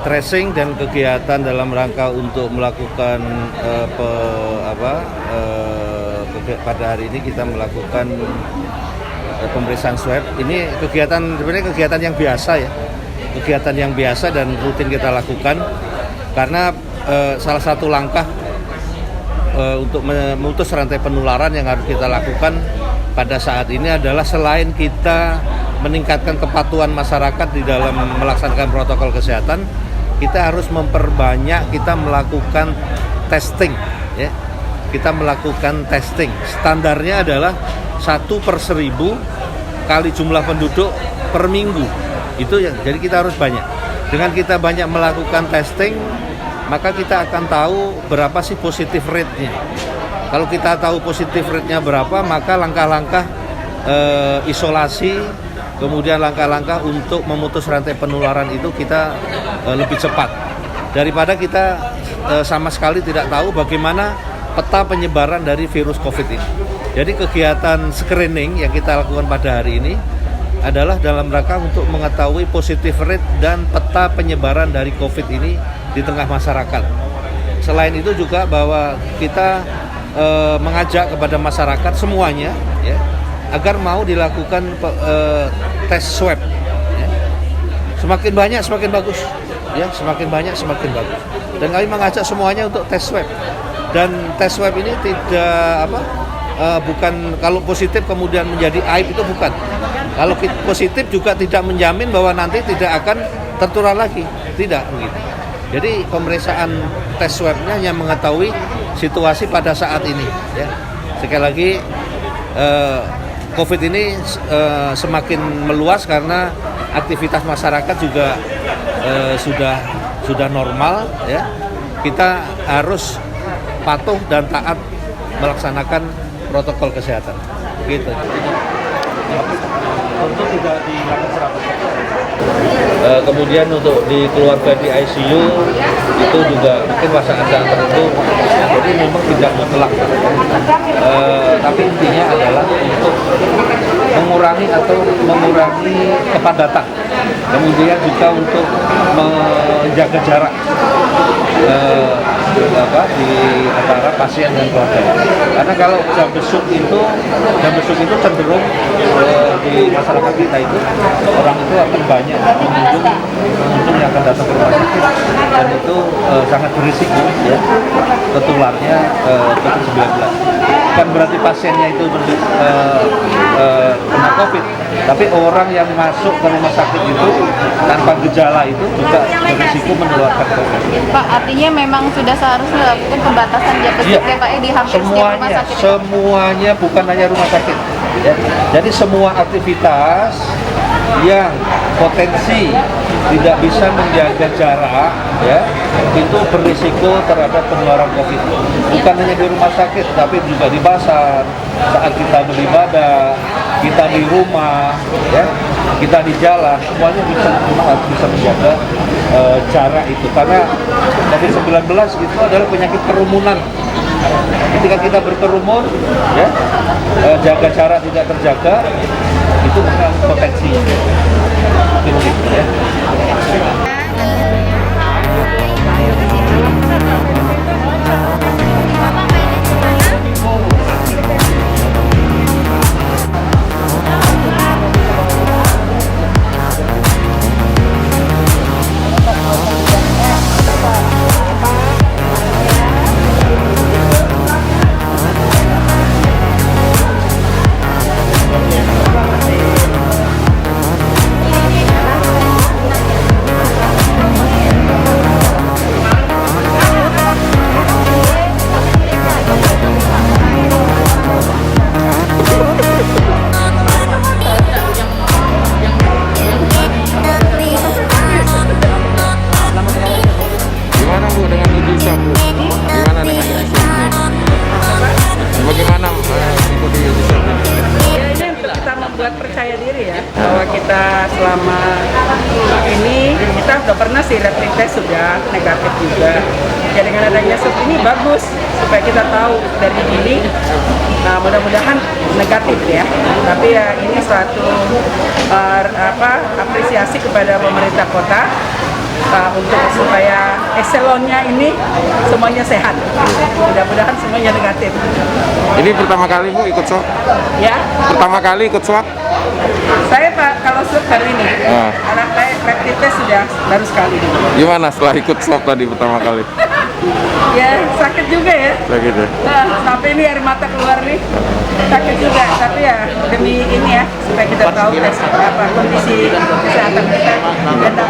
tracing dan kegiatan dalam rangka untuk melakukan pada hari ini kita melakukan pemeriksaan swab. Ini sebenarnya kegiatan yang biasa ya, kegiatan yang biasa dan rutin kita lakukan karena salah satu langkah untuk memutus rantai penularan yang harus kita lakukan pada saat ini adalah selain kita meningkatkan kepatuhan masyarakat di dalam melaksanakan protokol kesehatan, kita harus memperbanyak kita melakukan testing ya. Kita melakukan testing. Standarnya adalah 1/1000 kali jumlah penduduk per minggu. Itu ya, jadi kita harus banyak. Dengan kita banyak melakukan testing, maka kita akan tahu berapa sih positif rate-nya. Kalau kita tahu positif rate-nya berapa, maka langkah-langkah isolasi, kemudian langkah-langkah untuk memutus rantai penularan itu kita lebih cepat daripada kita sama sekali tidak tahu bagaimana peta penyebaran dari virus COVID ini. Jadi kegiatan screening yang kita lakukan pada hari ini adalah dalam rangka untuk mengetahui positif rate dan peta penyebaran dari COVID ini di tengah masyarakat. Selain itu juga bahwa kita mengajak kepada masyarakat semuanya ya, agar mau dilakukan tes swab ya. Semakin banyak semakin bagus ya, semakin banyak semakin bagus. Dan kami mengajak semuanya untuk tes swab. Dan tes swab ini tidak bukan kalau positif kemudian menjadi aib, itu bukan. Kalau positif juga tidak menjamin bahwa nanti tidak akan tertular lagi, tidak begitu. Jadi pemeriksaan tes swabnya hanya mengetahui situasi pada saat ini ya. Sekali lagi COVID ini semakin meluas karena aktivitas masyarakat juga sudah normal ya. Kita harus patuh dan taat melaksanakan protokol kesehatan. Gitu. Untuk tidak dilakukan 100%. Kemudian untuk di keluarga di ICU itu juga mungkin masa ada tertentu, jadi memang tidak mutlak. Tapi intinya adalah untuk mengurangi kepadatan, kemudian juga untuk menjaga jarak di antara pasien dan keluarga. Karena kalau jam besuk itu cenderung di masyarakat kita itu orang itu akan banyak pengunjung yang akan datang ke rumah sakit, dan itu sangat berisiko ya tertularnya COVID-19. Bukan berarti pasiennya itu kena COVID, tapi orang yang masuk ke rumah sakit itu tanpa gejala itu juga berisiko menularkan COVID. Pak, artinya memang sudah seharusnya dilakukan pembatasan jam besuk ya Pak, di hampir setiap rumah sakit. Semuanya, bukan hanya rumah sakit. Ya. Jadi semua aktivitas yang potensi tidak bisa menjaga jarak ya, itu berisiko terhadap penularan COVID. Bukan hanya di rumah sakit, tapi juga di pasar, saat kita beribadah, kita di rumah ya, kita di jalan, semuanya harus bisa menjaga jarak itu. Karena COVID-19 itu adalah penyakit kerumunan. Ketika kita berkerumun ya, jaga jarak tidak terjaga, itu bukan potensi gitu ya. Buat percaya diri ya, bahwa kita selama ini kita sudah pernah sih rapid test sudah negatif juga. Ya dengan adanya swab ini bagus supaya kita tahu dari dini. Mudah-mudahan negatif ya. Tapi ya ini suatu apresiasi kepada pemerintah kota untuk supaya eselonnya ini semuanya sehat. Mudah-mudahan semuanya negatif. Ini pertama kali Bu ikut swab? Ya, Pertama kali ikut swab? saya Pak kalau swab baru ini. Ah. Anak saya rapid test sudah baru sekali. Gimana setelah ikut swab tadi pertama kali? Ya sakit juga ya. Kayak gitu. Nah, sampai ini air mata keluar nih. Sakit juga, tapi ya demi ini ya supaya kita tahu tes apa kondisi kesehatan kita.